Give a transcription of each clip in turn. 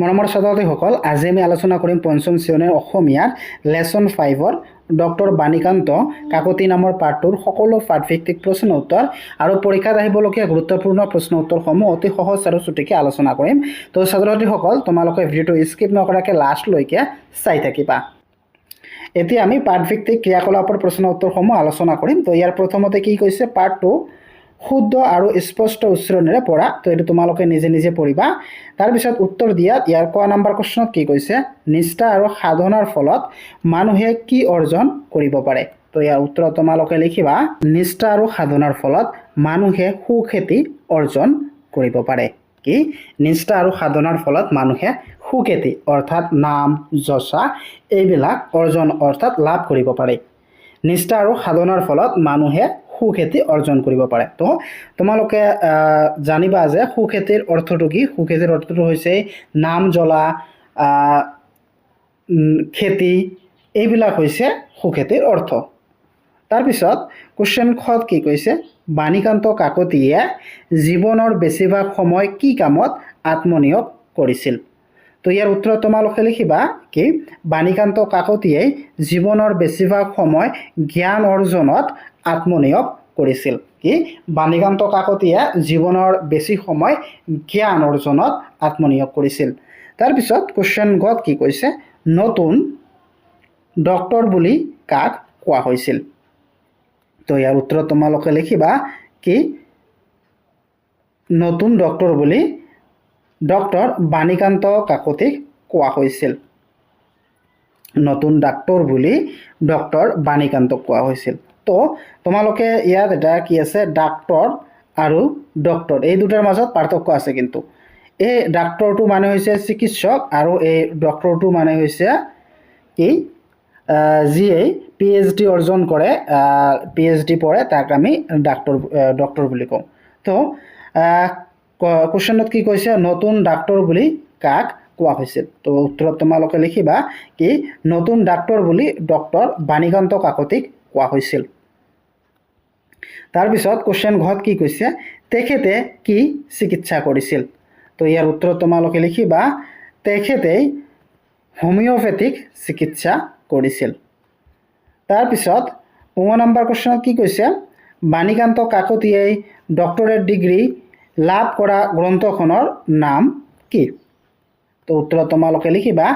মৰমৰ ছাত্ৰ-ছাত্ৰীসকল, আজি আমি আলোচনা কৰিম পঞ্চম শ্ৰেণীৰ অসমীয়াৰ লেচন 5-ৰ ডক্টৰ বাণীকান্ত কাকতি নামৰ পাঠটোৰ সকলো পাঠভিত্তিক প্ৰশ্ন উত্তৰ আৰু পৰীক্ষাত আহিবলগীয়া গুৰুত্বপূৰ্ণ প্ৰশ্ন উত্তৰসমূহ অতি সহজ আৰু চুটিকৈ আলোচনা কৰিম। তো ছাত্ৰ-ছাত্ৰীসকল, তোমালোকে ভিডিঅ'টো স্কিপ নকৰাকৈ লাষ্টলৈকে চাই থাকিবা। এতিয়া আমি পাঠভিত্তিক ক্ৰিয়াকলাপৰ প্ৰশ্ন উত্তৰসমূহ আলোচনা কৰিম। তো ইয়াৰ প্ৰথমতে কি কৈছে, পাঠটো শুদ্ধ আৰু স্পষ্ট উচ্চাৰণেৰে পঢ়া। তো এইটো তোমালোকে নিজে নিজে পঢ়িবা। তাৰপিছত উত্তৰ দিয়াত ইয়াৰ ক নম্বৰ প্ৰশ্নত কি কৈছে, নিষ্ঠা আৰু সাধনাৰ ফলত মানুহে কি অৰ্জন কৰিব পাৰে। তো ইয়াৰ উত্তৰত তোমালোকে লিখিবা, নিষ্ঠা আৰু সাধনাৰ ফলত মানুহে সুখ্যাতি অৰ্জন কৰিব পাৰে। কি? নিষ্ঠা আৰু সাধনাৰ ফলত মানুহে সুখ্যাতি অৰ্থাৎ নাম যশা এইবিলাক অৰ্জন অৰ্থাৎ লাভ কৰিব পাৰে। নিষ্ঠা আৰু সাধনাৰ ফলত মানুহে সুখ্যাতি অৰ্জন কৰিব পাৰে। তো তোমালোকে জানিবা যে সুখ্যাতিৰ অৰ্থটো কি। সুখ্যাতিৰ অৰ্থটো হৈছে নাম জ্বলা, খ্যাতি, এইবিলাক হৈছে সুখ্যাতিৰ অৰ্থ। তাৰপিছত কুৱেশ্যন খত কি কৈছে, বাণীকান্ত কাকতিয়ে জীৱনৰ বেছিভাগ সময় কি কামত আত্মনিয়োগ কৰিছিল। তো ইয়াৰ উত্তৰত তোমালোকে লিখিবা কি, বাণীকান্ত কাকতিয়ে জীৱনৰ বেছিভাগ সময় জ্ঞান অৰ্জনত আত্মনিয়োগ কৰিছিল। কি? বাণীকান্ত কাকতিয়ে জীৱনৰ বেছি সময় জ্ঞান অৰ্জনত আত্মনিয়োগ কৰিছিল। তাৰপিছত কুৱেশ্যন গত কি কৈছে, নতুন ডক্টৰ বুলি কাক কোৱা হৈছিল। তো ইয়াৰ উত্তৰত তোমালোকে লিখিবা কি, নতুন ডক্টৰ বুলি ডক্টৰ বাণীকান্ত কাকতিক কোৱা হৈছিল। নতুন ডাক্তৰ বুলি ডক্টৰ বাণীকান্তক কোৱা হৈছিল। তো তোমালোকে ইয়াত এটা কি আছে, ডাক্তৰ আৰু ডক্টৰ এই দুটাৰ মাজত পাৰ্থক্য আছে। কিন্তু এই ডাক্তৰটো মানে হৈছে চিকিৎসক আৰু এই ডক্টৰটো মানে হৈছে কি, যিয়ে PhD অৰ্জন কৰে, PhD পঢ়ে, তাক আমি ডক্টৰ বুলি কওঁ। তো কুৱেশ্যনত কি কৈছে, নতুন ডাক্তৰ বুলি কাক কোৱা হৈছিল। তো উত্তৰত তোমালোকে লিখিবা কি, নতুন ডাক্তৰ বুলি ডক্টৰ বাণীকান্ত কাকতিক কোৱা হৈছিল। তাৰপিছত কুৱেশ্যন ঘত কি কৈছে, তেখেতে কি চিকিৎসা কৰিছিল। তো ইয়াৰ উত্তৰত তোমালোকে লিখিবা, তেখেতে হোমিওপেথিক চিকিৎসা কৰিছিল। তাৰপিছত 9 নম্বৰ কুৱেশ্যনত কি কৈছে, বাণীকান্ত কাকতিয়ে ডক্টৰেট ডিগ্ৰী লাভ কৰা গ্ৰন্থখনৰ নাম কি। তো উত্তৰত তোমালোকে লিখিবা,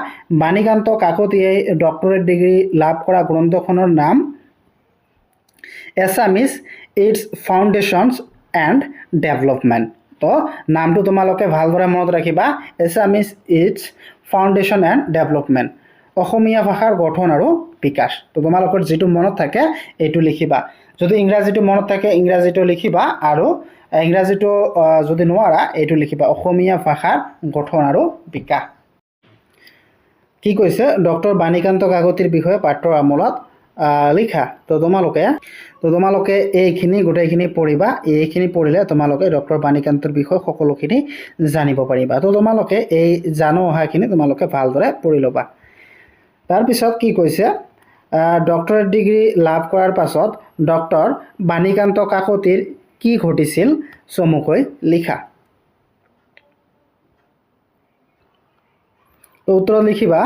বাণীকান্ত কাকতিয়ে ডক্টৰেট ডিগ্ৰী লাভ কৰা গ্ৰন্থখনৰ নাম Assamese its foundations and development. তো নামটো তোমালোকে ভালদৰে মনত ৰাখিবা, Assamese its foundation and development, অসমীয়া ভাষাৰ গঠন আৰু বিকাশ। তো তোমালোকৰ যিটো মনত থাকে এইটো লিখিবা। যদি ইংৰাজীটো মনত থাকে ইংৰাজীটো লিখিবা, আৰু ইংৰাজীটো যদি নোৱাৰা এইটো লিখিবা, অসমীয়া ভাষাৰ গঠন আৰু বিকাশ। কি কৈছে, ডক্টৰ বাণীকান্ত কাকতিৰ বিষয়ে পাঠ্যৰ আমলত লিখা। তো তোমালোকে এইখিনি গোটেইখিনি পঢ়িবা। এইখিনি পঢ়িলে তোমালোকে ডক্টৰ বাণীকান্তৰ বিষয়ে সকলোখিনি জানিব পাৰিবা। তো তোমালোকে এই জানো অহাখিনি তোমালোকে ভালদৰে পঢ়ি ল'বা। তাৰপিছত কি কৈছে, ডক্টৰেট ডিগ্ৰী লাভ কৰাৰ পাছত ডক্টৰ বাণীকান্ত কাকতিৰ কি ঘটিছিল চমুকৈ লিখা। উত্তৰত লিখিবা,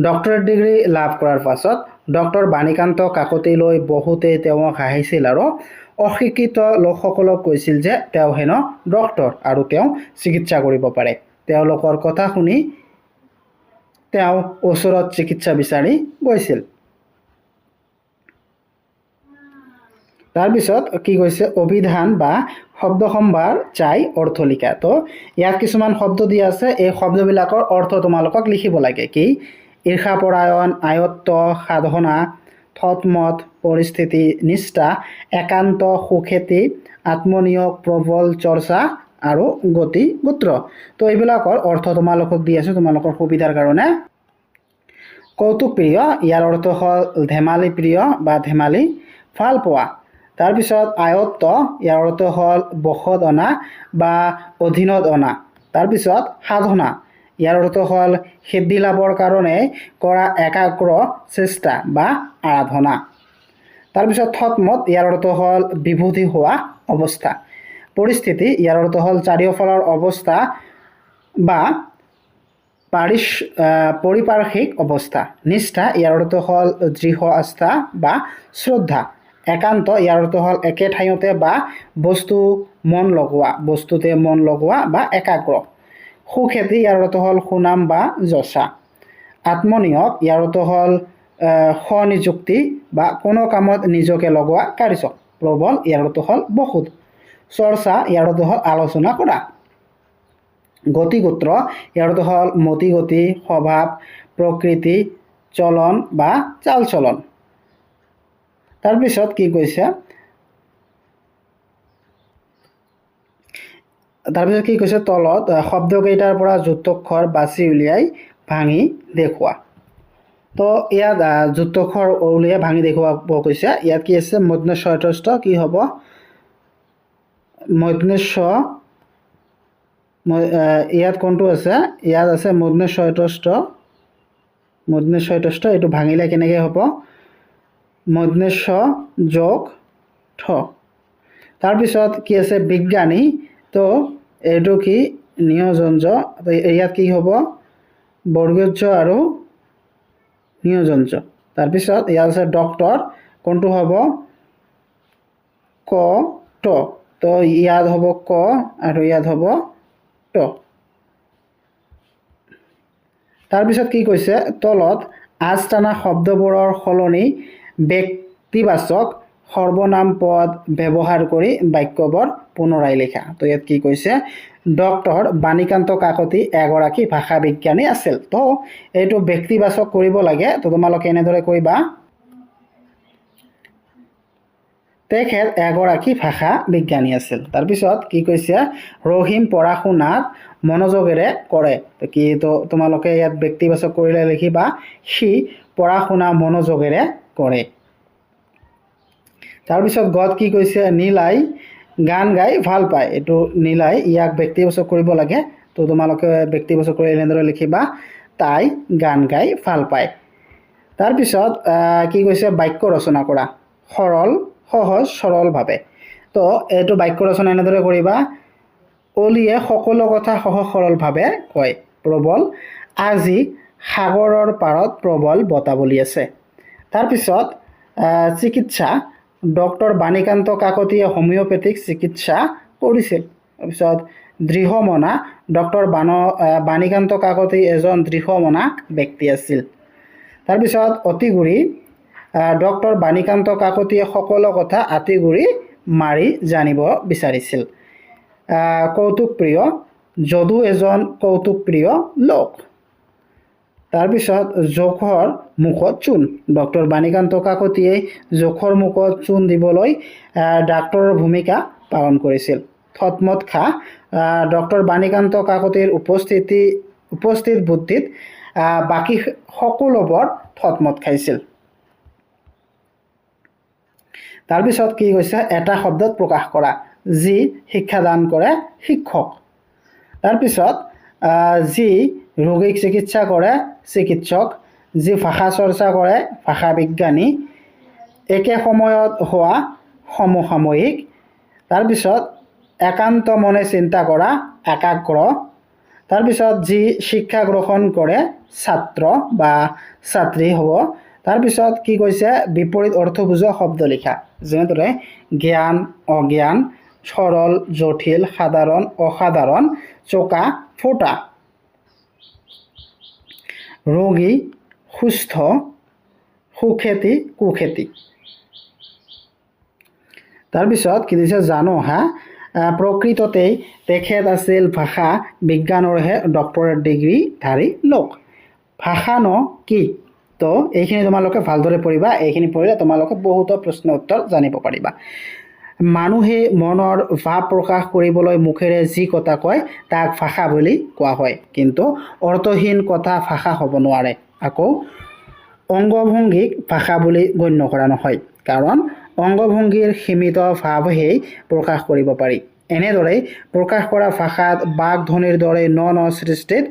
ডক্টৰেট ডিগ্ৰী লাভ কৰাৰ পাছত ডক্টৰ বাণীকান্ত কাকতিলৈ বহুতে তেওঁক হাঁহিছিল আৰু অশিক্ষিত লোকসকলক কৈছিল যে তেওঁ হেনো ডক্টৰ আৰু তেওঁ চিকিৎসা কৰিব পাৰে। তেওঁলোকৰ কথা শুনি তেওঁ ওচৰত চিকিৎসা বিচাৰি গৈছিল। তাৰপিছত কি কৈছে, অভিধান বা শব্দ সম্ভাৰ চাই অৰ্থ লিখা। তো ইয়াত কিছুমান শব্দ দিয়া আছে, এই শব্দবিলাকৰ অৰ্থ তোমালোকক লিখিব লাগে। কি? ঈৰ্ষাপৰায়ণ, আয়ত্ত, সাধনা, থতমত, পৰিস্থিতি, নিষ্ঠা, একান্ত, সুখ্যাতি, আত্মনিয়োগ, প্ৰবল চৰ্চা আৰু গতি গোত্ৰ। তো এইবিলাকৰ অৰ্থ তোমালোকক দি আছোঁ তোমালোকৰ সুবিধাৰ কাৰণে। কৌতুক প্ৰিয়, ইয়াৰ অৰ্থ হ'ল ধেমালি প্ৰিয় বা ধেমালি ভাল পোৱা। তাৰপিছত আয়ত্ত, ইয়াৰ অৰ্থ হ'ল বশত অনা বা অধীনত অনা। তাৰপিছত সাধনা, ইয়াৰ অৰ্থ হ'ল সিদ্ধি লাভৰ কাৰণে কৰা একাগ্ৰ চেষ্টা বা আৰাধনা। তাৰপিছত থতমত, ইয়াৰ অৰ্থ হ'ল বিভূতি হোৱা অৱস্থা। পৰিস্থিতি, ইয়াৰ অৰ্থ হ'ল চাৰিওফালৰ অৱস্থা বা পাৰিপাৰ্শ্বিক অৱস্থা। নিষ্ঠা ইয়াৰ অৰ্থ হ'ল দৃঢ় আস্থা বা শ্ৰদ্ধা। একান্ত ইয়াৰ অৰ্থ হ'ল একে ঠাইতে বা বস্তুতে মন লগোৱা বা একাগ্ৰ। সুখ্যাতি ইয়াৰ অৰ্থ হ'ল সুনাম বা যশা। আত্মনিয়োগ ইয়াৰ অৰ্থ হ'ল স্বনিযুক্তি বা কোনো কামত নিজকে লগোৱা কাৰ্য। প্ৰবল ইয়াৰ অৰ্থ হ'ল বহুত। চৰ্চা ইয়াৰ অৰ্থ হ'ল আলোচনা কৰা। গতিগোত্ৰ ইয়াৰ অৰ্থ হ'ল মতিগতি, স্বভাৱ, প্ৰকৃতি, চলন বা চাল চলন। তাৰপিছত কি কৈছে তলত শব্দকেইটাৰ পৰা যুক্তাক্ষৰ বাছি উলিয়াই ভাঙি দেখুওৱা। তো ইয়াত যুক্তাক্ষৰ উলিয়াই ভাঙি দেখুৱাব কৈছে। ইয়াত কি আছে মূৰ্ধন্য ষ স্থ কি হ'ব ইয়াত কোনটো আছে ইয়াত আছে মূৰ্ধন্য ষ স্থ এইটো ভাঙিলে কেনেকৈ হ'ব মূৰ্ধন্য ষ যোগ ঠ। তাৰপিছত কি আছে বিজ্ঞানী তো এইটো কি নিয়োজনজ ইয়াত কি হ'ব বৰ্গজ আৰু নিয়োজনজ। তাৰপিছত ইয়াত আছে ডক্টৰ কোনটো হ'ব ক ট তো ইয়াত হ'ব ক আৰু ইয়াত হ'ব ট। তাৰপিছত কি কৈছে তলত আচটানা শব্দবোৰৰ সলনি ব্যক্তিবাচক সৰ্বনাম পদ ব্যৱহাৰ কৰি বাক্যবোৰ পুনৰাই লিখা। তো ইয়াত কি কৈছে ডক্টৰ বাণীকান্ত কাকতি এগৰাকী ভাষা বিজ্ঞানী আছিল। তো এইটো ব্যক্তিবাচক কৰিব লাগে। তো তোমালোকে এনেদৰে কৰিবা তেখেত এগৰাকী ভাষা বিজ্ঞানী আছিল। তাৰপিছত কি কৈছে ৰহিম পঢ়া শুনাত মনোযোগেৰে কৰে। কি তো তোমালোকে ইয়াত ব্যক্তিবাচক কৰিলে লিখিবা সি পঢ়া শুনা মনোযোগেৰে কৰে। তাৰপিছত গত কি কৈছে নীলাই গান গাই ভাল পায়। এইটো নীলাই ইয়াক ব্যক্তিবাচক কৰিব লাগে। তো তোমালোকে ব্যক্তিবাচক কৰি এনেদৰে লিখিবা তাই গান গাই ভাল পায়। তাৰপিছত কি কৈছে বাক্য ৰচনা কৰা সহজ সৰলভাৱে। তো এইটো বাক্য ৰচনা এনেদৰে কৰিবা অলিয়ে সকলো কথা সহজ সৰলভাৱে কয়। প্ৰবল আজি সাগৰৰ পাৰত প্ৰবল বতাহ বলি আছে। তাৰপিছত চিকিৎসা ডক্টৰ বাণীকান্ত কাকতিয়ে হোমিওপেথিক চিকিৎসা কৰিছিল। তাৰপিছত দৃঢ়মনা ডক্টৰ বাণীকান্ত কাকতি এজন দৃঢ়মনা ব্যক্তি আছিল। তাৰপিছত অতিগুৰি ডক্টৰ বাণীকান্ত কাকতিয়ে সকলো কথা আতিগুৰি মাৰি জানিব বিচাৰিছিল। কৌতুকপ্ৰিয় যদু এজন কৌতুকপ্ৰিয় লোক। তাৰপিছত জোখৰ মুখত চূণ ডক্টৰ বাণীকান্ত কাকতিয়ে জোখৰ মুখত চূণ দিবলৈ ডাক্তৰৰ ভূমিকা পালন কৰিছিল। থতমত খা ডক্টৰ বাণীকান্ত কাকতিৰ উপস্থিত বুদ্ধিত বাকী সকলোবোৰ থতমত খাইছিল। তাৰপিছত কি কৈছে এটা শব্দত প্ৰকাশ কৰা যি শিক্ষাদান কৰে শিক্ষক। তাৰপিছত যি ৰোগীক চিকিৎসা কৰে চিকিৎসক। যি ভাষা চৰ্চা কৰে ভাষা বিজ্ঞানী। একে সময়ত হোৱা সমসাময়িক। তাৰপিছত একান্ত মনে চিন্তা কৰা একাগ্ৰ। তাৰপিছত যি শিক্ষা গ্ৰহণ কৰে ছাত্ৰ বা ছাত্ৰী হ'ব। তাৰপিছত কি কৈছে বিপৰীত অৰ্থ বুজোৱা শব্দ লিখা যেনেদৰে জ্ঞান অজ্ঞান সৰল জটিল সাধাৰণ অসাধাৰণ চোকা ফোটা। ৰোগী সুস্থ সুখ্যাতি কুখ্যাতি। তাৰপিছত কি দিছে জানো হা প্ৰকৃততেই তেখেত আছিল ভাষা বিজ্ঞানৰহে ডক্টৰেট ডিগ্ৰীধাৰী লোক। ভাষানো কি তো এইখিনি তোমালোকে ভালদৰে পঢ়িবা। এইখিনি পঢ়িলে তোমালোকে বহুতো প্ৰশ্ন উত্তৰ জানিব পাৰিবা। মানুহে মনৰ ভাৱ প্ৰকাশ কৰিবলৈ মুখেৰে যি কথা কয় তাক ভাষা বুলি কোৱা হয়। কিন্তু অৰ্থহীন কথা ভাষা হ'ব নোৱাৰে। আকৌ অংগভংগীক ভাষা বুলি গণ্য কৰা নহয় কাৰণ অংগভংগীৰ সীমিত ভাৱহে প্ৰকাশ কৰিব পাৰি। এনেদৰে প্ৰকাশ কৰা ভাষাত বাক ধ্বনিৰ দৰে ন সৃষ্টিত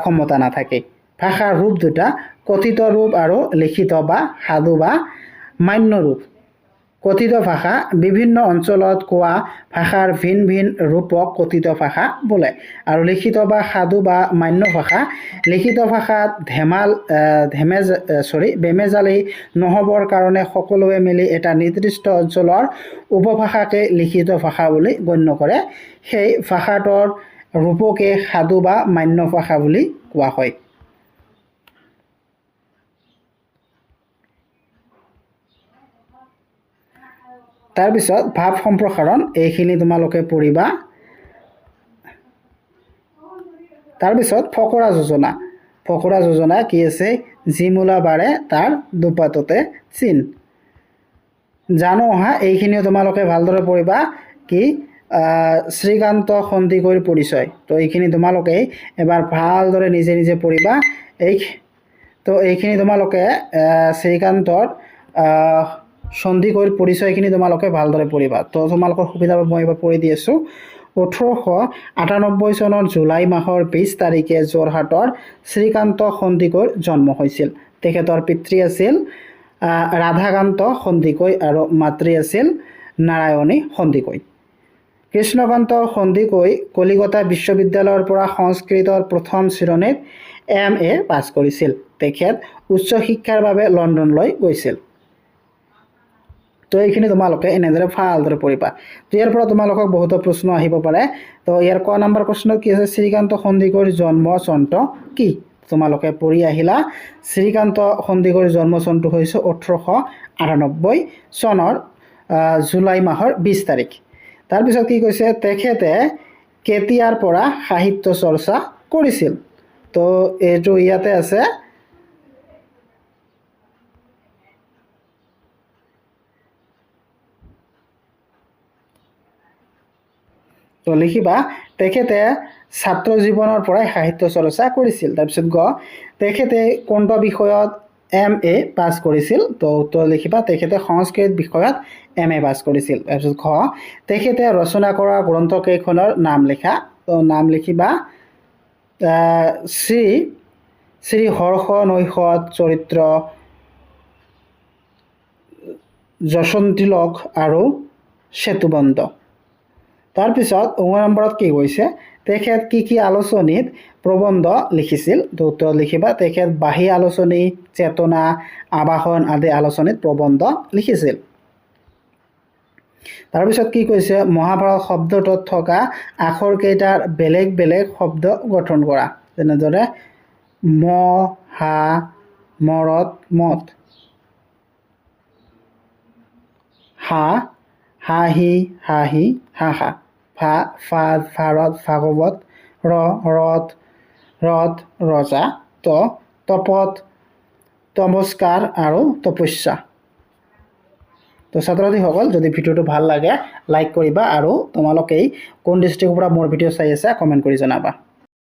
ক্ষমতা নাথাকে। ভাষাৰ ৰূপ দুটা কথিত ৰূপ আৰু লিখিত বা সাধু বা মান্য ৰূপ। কথিত ভাষা বিভিন্ন অঞ্চলত কোৱা ভাষাৰ ভিন ভিন ৰূপক কথিত ভাষা বোলে আৰু লিখিত বা সাধু বা মান্য ভাষা লিখিত ভাষাত বেমেজালি নহবৰ কাৰণে সকলোৱে মিলি এটা নিৰ্দিষ্ট অঞ্চলৰ উপভাষাকে লিখিত ভাষা বুলি গণ্য কৰে সেই ভাষাটোৰ ৰূপকে সাধু বা মান্য ভাষা বুলি কোৱা হয় তাৰ পিছত ভাৱ সম্প্ৰসাৰণ এইখিনি তোমালোকে পঢ়িবা তাৰ পিছত ফকৰা যোজনা কি আছে জিমুলা বাৰে তাৰ দুপাততে চিন জানো অহা এইখিনিও তোমালোকে ভালদৰে পঢ়িবা কি শ্ৰীকান্ত সন্দিকৈৰ পৰিচয় তো এইখিনি তোমালোকে এবাৰ ভালদৰে নিজে নিজে পঢ়িবা এইখিনি তোমালোকে শ্ৰীকান্তৰ সন্দিকৈৰ পৰিচয়খিনি তোমালোকে ভালদৰে পঢ়িবা তো তোমালোকৰ সুবিধাৰ বাবে মই এবাৰ পঢ়ি দি আছোঁ 1898 চনৰ জুলাই মাহৰ 20 তাৰিখে যোৰহাটৰ শ্ৰীকান্ত সন্দিকৈৰ জন্ম হৈছিল তেখেতৰ পিতৃ আছিল ৰাধাকান্ত সন্দিকৈ আৰু মাতৃ আছিল নাৰায়ণী সন্দিকৈ কৃষ্ণকান্ত সন্দিকৈ কলিকতা বিশ্ববিদ্যালয়ৰ পৰা সংস্কৃতৰ প্ৰথম শ্ৰেণীত MA পাছ কৰিছিল তেখেত উচ্চ শিক্ষাৰ বাবে লণ্ডনলৈ গৈছিল তো এইখিনি তোমালোকে এনেদৰে ভালদৰে পঢ়িবা তো ইয়াৰ পৰা তোমালোকক বহুত প্ৰশ্ন আহিব পাৰে তো ইয়াৰ ক নম্বৰ প্ৰশ্ন কি আছে শ্ৰীকান্ত সন্দিকৈৰ জন্ম চনটো কি তোমালোকে পঢ়ি আহিলা শ্ৰীকান্ত সন্দিকৈৰ জন্ম চনটো হৈছে 1898 চনৰ জুলাই মাহৰ 20 তাৰিখ তাৰ পিছত কি কৈছে তেখেতে কেতিয়াৰ পৰা সাহিত্য চৰ্চা কৰিছিল তো এইটো ইয়াতে আছে তো লিখিবা তেখেতে ছাত্ৰ জীৱনৰ পৰাই সাহিত্য চৰ্চা কৰিছিল তাৰপিছত তেখেতে কোনটো বিষয়ত MA পাছ কৰিছিল তো উত্তৰ লিখিবা তেখেতে সংস্কৃত বিষয়ত MA পাছ কৰিছিল তাৰপিছত তেখেতে ৰচনা কৰা গ্ৰন্থকেইখনৰ নাম লিখা তো নাম লিখিবা শ্ৰী হৰ্ষ নৈষদ চৰিত্ৰ যশন্তিলক আৰু সেতুবন্ধ তাৰ পিছত 9 নম্বৰত কি কৈছে তেখেত কি আলোচনীত প্ৰবন্ধ লিখিছিল তো উত্তৰ লিখিবা তেখেত বাহী আলোচনী চেতনা আবাহন আদি আলোচনীত প্ৰবন্ধ লিখিছিল তাৰ পিছত কি কৈছে মহাভাৰত শব্দটোত থকা আখৰ কেইটাৰ বেলেগ বেলেগ শব্দ গঠন কৰা যেনেদৰে ম হা মৰত মত হা হাহি হাহি হাহা ফা ফাদ ভাৰত ভাগৱত ৰথ ৰজা তপত তমস্কাৰ আৰু তপস্যা তো ছাত্ৰ-ছাত্ৰীসকল যদি ভিডিঅ'টো ভাল লাগে লাইক কৰিবা আৰু তোমালোকে কোন ডিষ্ট্ৰিক্টৰ পৰা মোৰ ভিডিঅ' চাই আছা কমেণ্ট কৰি জনাবা